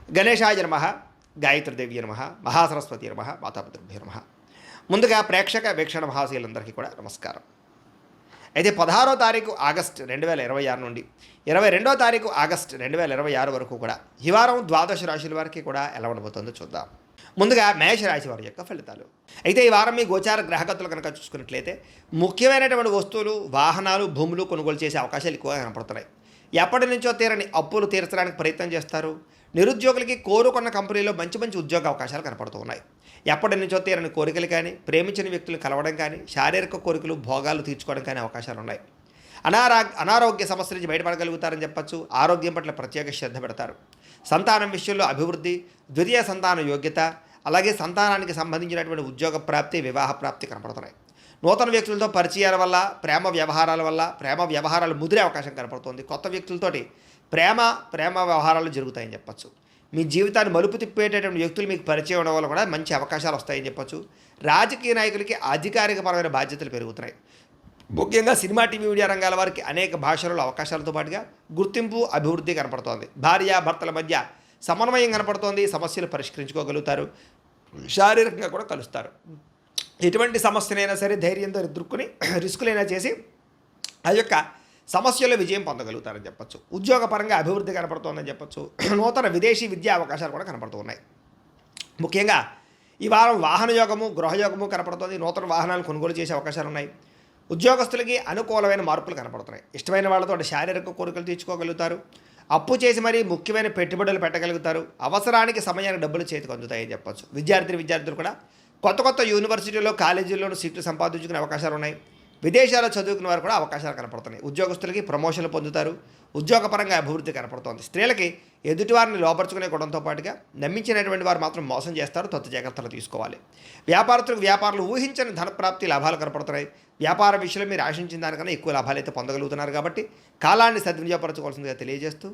గణేశాయ నమః, గాయత్రీదేవి నమః, మహాసరస్వతి నమః, మాతాపితృభ్యో నమః. ముందుగా ప్రేక్షక వీక్షణ మహాశీలందరికీ కూడా నమస్కారం. అయితే 16వ తారీఖు ఆగస్టు 2026 నుండి 22వ తారీఖు ఆగస్టు 2026 వరకు కూడా ఈ వారం ద్వాదశ రాశుల వారికి కూడా ఎలా ఉండబోతుందో చూద్దాం. ముందుగా మేషరాశి వారి యొక్క ఫలితాలు. అయితే ఈ వారం మీ గోచార గ్రహగతులు కనుక చూసుకున్నట్లయితే ముఖ్యమైనటువంటి వస్తువులు, వాహనాలు, భూములు కొనుగోలు చేసే అవకాశాలు ఎక్కువగా కనపడుతున్నాయి. ఎప్పటి నుంచో తీరని అప్పులు తీర్చడానికి ప్రయత్నం చేస్తారు. నిరుద్యోగులకి కోరుకున్న కంపెనీలో మంచి మంచి ఉద్యోగ అవకాశాలు కనపడుతూ ఉన్నాయి. ఎప్పటి నుంచో తీరని కోరికలు కానీ, ప్రేమించిన వ్యక్తులు కలవడం కానీ, శారీరక కోరికలు, భోగాలు తీర్చుకోవడం కానీ అవకాశాలు ఉన్నాయి. అనారోగ్య సమస్యల నుంచి బయటపడగలుగుతారని చెప్పచ్చు. ఆరోగ్యం పట్ల ప్రత్యేక శ్రద్ధ పెడతారు. సంతానం విషయంలో అభివృద్ధి, ద్వితీయ సంతాన యోగ్యత, అలాగే సంతానానికి సంబంధించినటువంటి ఉద్యోగ ప్రాప్తి, వివాహ ప్రాప్తి కనపడుతున్నాయి. నూతన వ్యక్తులతో పరిచయాల వల్ల, ప్రేమ వ్యవహారాలు ముదిరే అవకాశం కనపడుతుంది. కొత్త వ్యక్తులతోటి ప్రేమ వ్యవహారాలు జరుగుతాయని చెప్పచ్చు. మీ జీవితాన్ని మలుపు తిప్పేటటువంటి వ్యక్తులు మీకు పరిచయం అవడం వల్ల కూడా మంచి అవకాశాలు వస్తాయని చెప్పచ్చు. రాజకీయ నాయకులకి అధికారికపరమైన బాధ్యతలు పెరుగుతున్నాయి. ముఖ్యంగా సినిమా, టీవీ, మీడియా రంగాల వారికి అనేక భాషలలో అవకాశాలతో పాటుగా గుర్తింపు, అభివృద్ధి కనపడుతోంది. భార్యాభర్తల మధ్య సమన్వయం కనపడుతోంది. సమస్యలు పరిష్కరించుకోగలుగుతారు. శారీరకంగా కూడా కలుస్తారు. ఎటువంటి సమస్యనైనా సరే ధైర్యంతో ఎదుర్కొని రిస్కులైనా చేసి ఆ యొక్క సమస్యల్లో విజయం పొందగలుగుతారని చెప్పచ్చు. ఉద్యోగపరంగా అభివృద్ధి కనపడుతోందని చెప్పచ్చు. నూతన విదేశీ విద్యా అవకాశాలు కూడా కనపడుతూ ఉన్నాయి. ముఖ్యంగా ఈ వారం వాహన యోగము, గృహయోగము కనపడుతుంది. నూతన వాహనాలు కొనుగోలు చేసే అవకాశాలు ఉన్నాయి. ఉద్యోగస్తులకి అనుకూలమైన మార్పులు కనపడుతున్నాయి. ఇష్టమైన వాళ్ళతో శారీరక కోరికలు తీర్చుకోగలుగుతారు. అప్పు చేసి మరీ ముఖ్యమైన పెట్టుబడులు పెట్టగలుగుతారు. అవసరానికి సమయానికి డబ్బులు చేతికి అందుతాయని చెప్పచ్చు. విద్యార్థులు కూడా కొత్త యూనివర్సిటీలో, కాలేజీల్లోనూ సీట్లు సంపాదించుకునే అవకాశాలు ఉన్నాయి. విదేశాల్లో చదువుకునే వారు కూడా అవకాశాలు కనపడుతున్నాయి. ఉద్యోగస్తులకి ప్రమోషన్లు పొందుతారు. ఉద్యోగపరంగా అభివృద్ధి కనపడుతోంది. స్త్రీలకి ఎదుటివారిని లోపరుచుకునే గుణంతో పాటుగా నమ్మించినటువంటి వారు మాత్రం మోసం చేస్తారు. జాగ్రత్తలు తీసుకోవాలి. వ్యాపారులు ఊహించని ధనప్రాప్తి, లాభాలు కనపడుతున్నాయి. వ్యాపార విషయంలో మీరు ఆశించిన దానికన్నా ఎక్కువ లాభాలు అయితే పొందగలుగుతున్నారు. కాబట్టి కాలాన్ని సద్వినియోగపరచుకోవాల్సిందిగా తెలియజేస్తూ